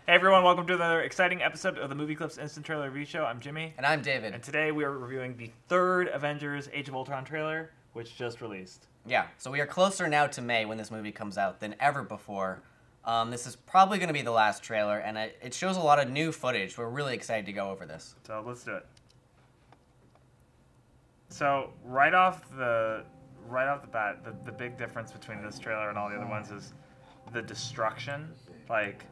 Hey everyone, welcome to another exciting episode of the Movieclips Instant Trailer Review Show. I'm Jimmy. And I'm David. And today we are reviewing the third Avengers Age of Ultron trailer, which just released. Yeah, so we are closer now to May when this movie comes out than ever before. This is probably going to be the last trailer, and it shows a lot of new footage. We're really excited to go over this. So let's do it. So right off the bat, the big difference between this trailer and all the other ones is the destruction. Like,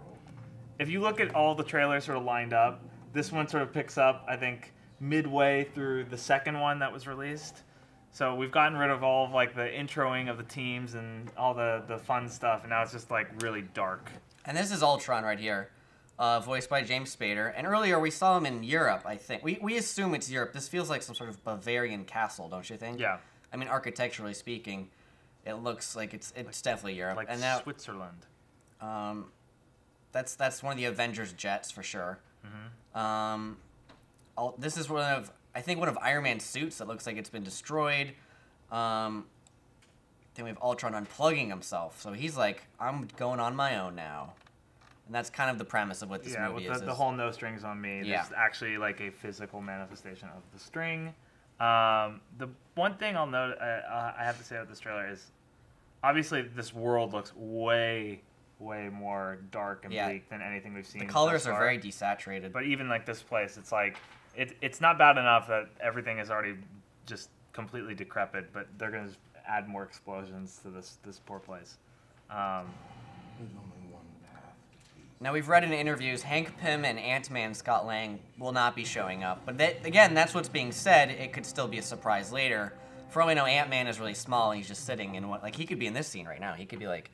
if you look at all the trailers sort of lined up, this one sort of picks up, I think, midway through the second one that was released. So we've gotten rid of all of like the introing of the teams and all the fun stuff, and now it's just like really dark. And this is Ultron right here, voiced by James Spader. And earlier we saw him in Europe, I think. We assume it's Europe. This feels like some sort of Bavarian castle, don't you think? Yeah. I mean, architecturally speaking, it looks like it's definitely Europe. Like and now, Switzerland. That's one of the Avengers jets for sure. Mm-hmm. This is I think one of Iron Man's suits that looks like it's been destroyed. Then we have Ultron unplugging himself, so he's like, I'm going on my own now. And that's kind of the premise of what this movie is. Yeah, with the whole no strings on me. Yeah. There's actually like a physical manifestation of the string. The one thing I'll note, I have to say about this trailer is, obviously this world looks way more dark and bleak than anything we've seen. The colors are very desaturated. But even like this place, it's like, it's not bad enough that everything is already just completely decrepit, but they're going to add more explosions to this poor place. Now, we've read in interviews, Hank Pym and Ant-Man Scott Lang will not be showing up. But again, that's what's being said. It could still be a surprise later. For all we know, Ant-Man is really small. He's just sitting in what, like, he could be in this scene right now. He could be like,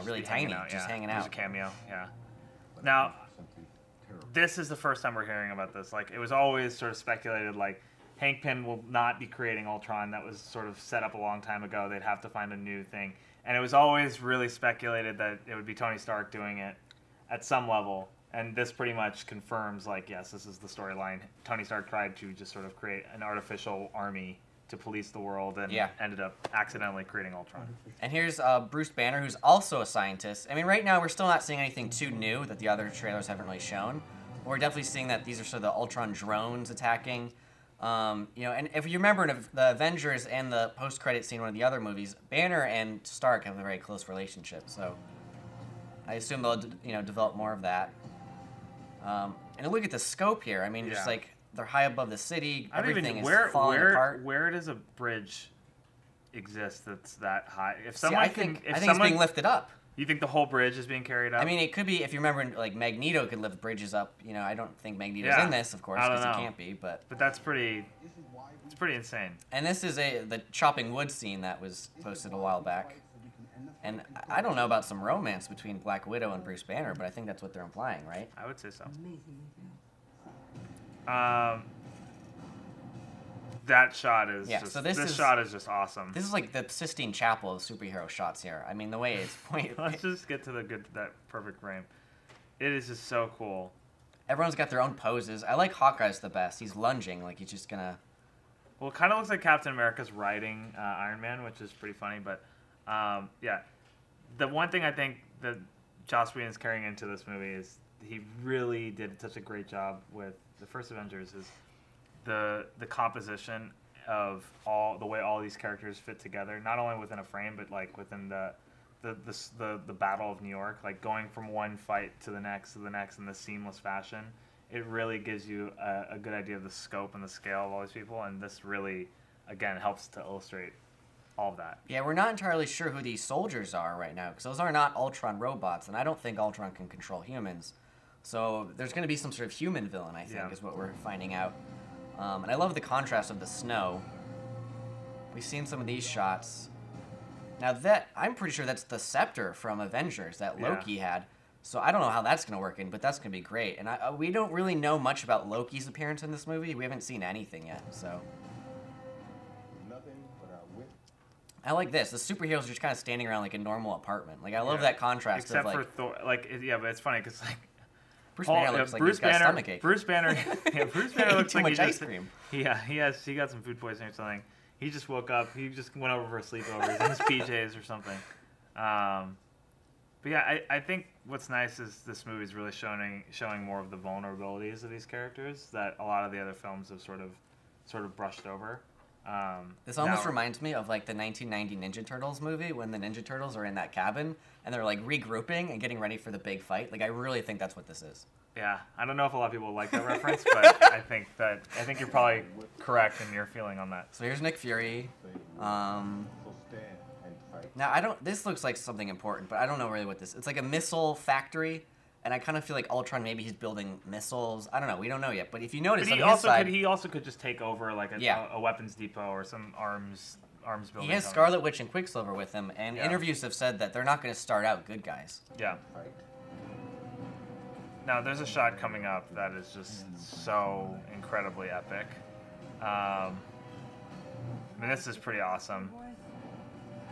really tiny, just hanging out. There's a cameo, yeah. Now, this is the first time we're hearing about this. Like, it was always sort of speculated, like, Hank Pym will not be creating Ultron. That was sort of set up a long time ago. They'd have to find a new thing. And it was always really speculated that it would be Tony Stark doing it at some level. And this pretty much confirms, like, yes, this is the storyline. Tony Stark tried to just sort of create an artificial army to police the world and ended up accidentally creating Ultron. And here's Bruce Banner, who's also a scientist. I mean, right now we're still not seeing anything too new that the other trailers haven't really shown. We're definitely seeing that these are sort of the Ultron drones attacking. And if you remember in the Avengers and the post-credit scene in one of the other movies, Banner and Stark have a very close relationship. So I assume they'll develop more of that. And look at the scope here. I mean, just like, they're high above the city. Everything is falling apart. Where does a bridge exist that's that high? I think it's being lifted up. You think the whole bridge is being carried up? I mean, it could be. If you remember, like, Magneto could lift bridges up. I don't think Magneto's in this, of course, because he can't be. But that's pretty. It's pretty insane. And this is the chopping wood scene that was posted a while back. And I don't know about some romance between Black Widow and Bruce Banner, but I think that's what they're implying, right? I would say so. That shot is this shot is just awesome. This is like the Sistine Chapel of superhero shots here. I mean, the way it's pointed. Let's just get to that perfect frame. It is just so cool. Everyone's got their own poses. I like Hawkeye's the best. He's lunging like he's just gonna. Well, it kind of looks like Captain America's riding Iron Man, which is pretty funny. But yeah, the one thing I think that Joss Whedon is carrying into this movie is he really did such a great job with the first Avengers is the composition of the way all these characters fit together, not only within a frame, but like within the Battle of New York, like going from one fight to the next in this seamless fashion. It really gives you a good idea of the scope and the scale of all these people, and this really, again, helps to illustrate all of that. Yeah, we're not entirely sure who these soldiers are right now, because those are not Ultron robots, and I don't think Ultron can control humans. So there's going to be some sort of human villain, I think, is what we're finding out. And I love the contrast of the snow. We've seen some of these shots. Now I'm pretty sure that's the scepter from Avengers that Loki had. So I don't know how that's going to work in, but that's going to be great. And we don't really know much about Loki's appearance in this movie. We haven't seen anything yet, so. I like this. The superheroes are just kind of standing around like a normal apartment. Like, I love that contrast. Except for Thor. Like, but it's funny because, like, Bruce Banner looks like he's got a stomachache. Bruce Banner looks too like much ice cream. He got some food poisoning or something. He just woke up. He just went over for a sleepover in his PJs or something. But But yeah, I think what's nice is this movie is really showing more of the vulnerabilities of these characters that a lot of the other films have sort of brushed over. This almost reminds me of like the 1990 Ninja Turtles movie when the Ninja Turtles are in that cabin and they're like regrouping and getting ready for the big fight. Like I really think that's what this is. Yeah, I don't know if a lot of people like that reference, but I think you're probably correct in your feeling on that. So here's Nick Fury. Now this looks like something important, but I don't know really what this. It's like a missile factory, and I kind of feel like Ultron. Maybe he's building missiles. I don't know. We don't know yet. But if you notice, he also could just take over like a weapons depot or some arms building. He has Scarlet Witch and Quicksilver with him, and interviews have said that they're not going to start out good guys. Yeah. Now there's a shot coming up that is just so incredibly epic. I mean, this is pretty awesome.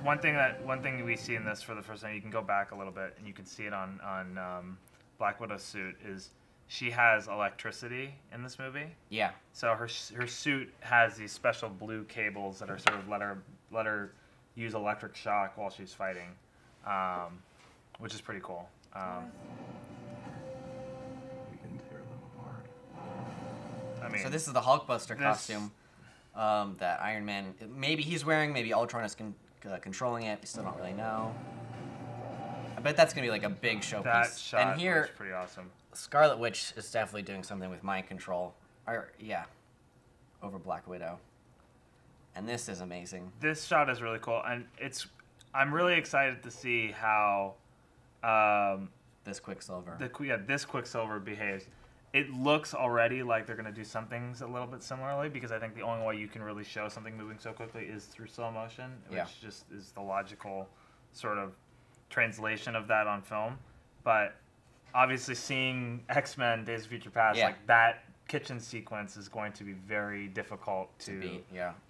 One thing we see in this for the first time, you can go back a little bit and you can see it on Black Widow's suit, is she has electricity in this movie. Yeah. So her suit has these special blue cables that are sort of let her use electric shock while she's fighting, which is pretty cool. We can tear them apart. I mean, so this is the Hulkbuster costume that Iron Man, maybe he's wearing, maybe Ultron is controlling it. We still don't really know. I bet that's gonna be like a big showpiece. That shot and here, was pretty awesome. Scarlet Witch is definitely doing something with mind control. Over Black Widow. And this is amazing. This shot is really cool, and I'm really excited to see how this Quicksilver. This Quicksilver behaves. It looks already like they're going to do some things a little bit similarly, because I think the only way you can really show something moving so quickly is through slow motion, which just is the logical sort of translation of that on film. But obviously seeing X-Men Days of Future Past, like that kitchen sequence is going to be very difficult to beat,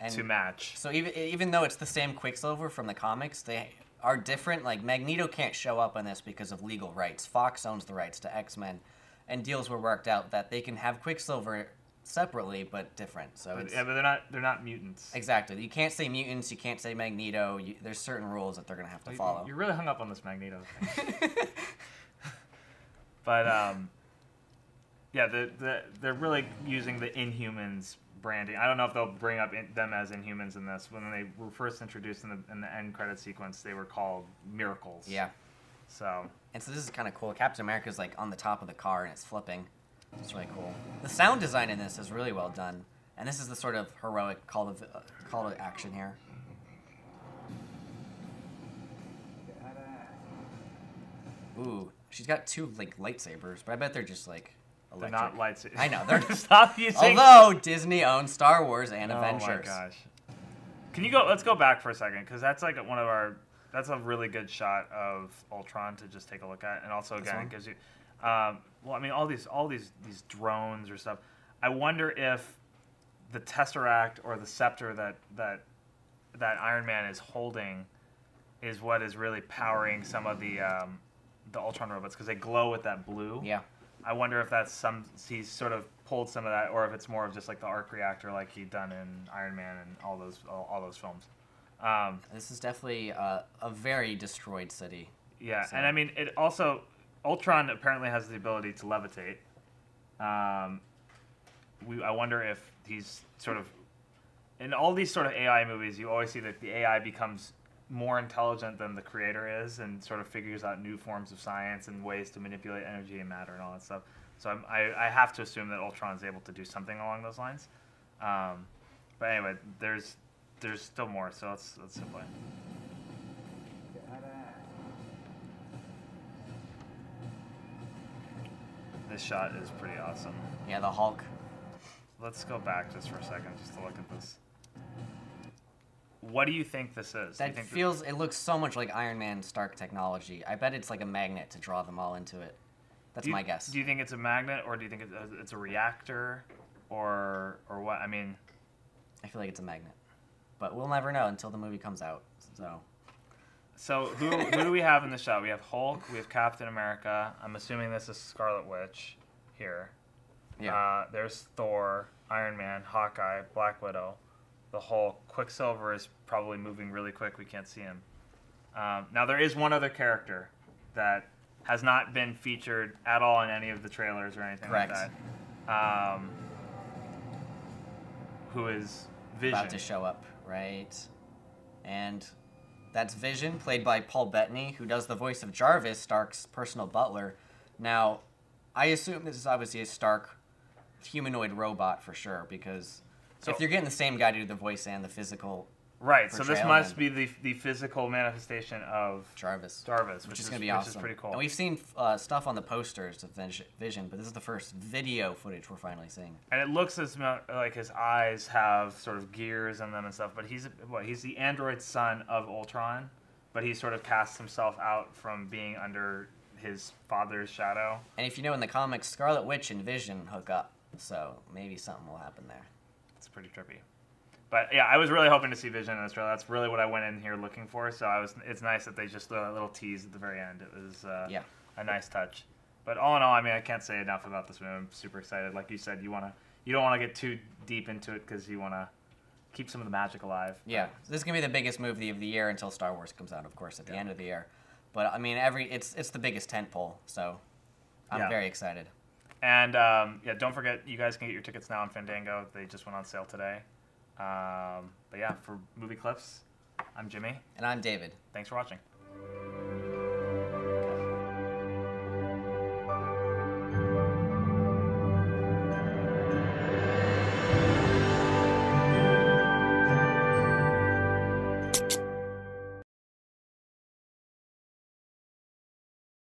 to match. So even though it's the same Quicksilver from the comics, they are different. Like Magneto can't show up on this because of legal rights. Fox owns the rights to X-Men. And deals were worked out that they can have Quicksilver separately but different. So but they're not mutants. Exactly. You can't say mutants. You can't say Magneto. There's certain rules that they're gonna have to follow. You're really hung up on this Magneto thing. But they're really using the Inhumans branding. I don't know if they'll bring up them as Inhumans in this. When they were first introduced in the end credit sequence, they were called Miracles. Yeah. So this is kind of cool. Captain America's like on the top of the car and it's flipping. It's really cool. The sound design in this is really well done, and this is the sort of heroic call to action here. Ooh, she's got two like lightsabers, but I bet they're just like electric. They're not lightsabers. I know. They're Stop using. Although Disney owns Star Wars and Avengers. Oh my gosh. Can you go? Let's go back for a second, because that's like one of our. That's a really good shot of Ultron to just take a look at, and also again it gives you. Well, I mean, all these drones or stuff. I wonder if the Tesseract or the scepter that Iron Man is holding is what is really powering some of the Ultron robots, because they glow with that blue. Yeah. I wonder if he's sort of pulled some of that, or if it's more of just like the arc reactor like he'd done in Iron Man and all those films. This is definitely a very destroyed city. Yeah, so. And I mean, it also Ultron apparently has the ability to levitate. I wonder if he's sort of in all these sort of AI movies. You always see that the AI becomes more intelligent than the creator is, and sort of figures out new forms of science and ways to manipulate energy and matter and all that stuff. So I have to assume that Ultron's able to do something along those lines. But anyway, there's still more, so let's play. This shot is pretty awesome. Yeah, the Hulk. Let's go back just for a second, just to look at this. What do you think this is? It looks so much like Iron Man Stark technology. I bet it's like a magnet to draw them all into it. That's my guess. Do you think it's a magnet, or do you think it's a reactor, or what? I mean, I feel like it's a magnet. But we'll never know until the movie comes out. So who do we have in the shot? We have Hulk. We have Captain America. I'm assuming this is Scarlet Witch here. Yeah. There's Thor, Iron Man, Hawkeye, Black Widow, the Hulk. Quicksilver is probably moving really quick. We can't see him. Now there is one other character that has not been featured at all in any of the trailers or anything Correct. like that. Who is Vision. About to show up, right? And that's Vision, played by Paul Bettany, who does the voice of Jarvis, Stark's personal butler. Now, I assume this is obviously a Stark humanoid robot for sure, because if you're getting the same guy to do the voice and the physical Right, so this portrayal, must then be the physical manifestation of Jarvis, which is going to be which awesome. is pretty cool. And we've seen stuff on the posters of Vision, but this is the first video footage we're finally seeing. And it looks as like his eyes have sort of gears in them and stuff, but he's the android son of Ultron, but he sort of casts himself out from being under his father's shadow. And if you know, in the comics, Scarlet Witch and Vision hook up, so maybe something will happen there. It's pretty trippy. But yeah, I was really hoping to see Vision in this trailer. That's really what I went in here looking for. So it's nice that they just threw a little tease at the very end. It was a nice touch. But all in all, I mean, I can't say enough about this movie. I'm super excited. Like you said, you don't want to get too deep into it because you want to keep some of the magic alive. Yeah, so this is gonna be the biggest movie of the year until Star Wars comes out, of course, at the end of the year. But I mean, it's the biggest tentpole, so I'm very excited. And don't forget, you guys can get your tickets now on Fandango. They just went on sale today. But yeah, for Movie Clips, I'm Jimmy. And I'm David. Thanks for watching.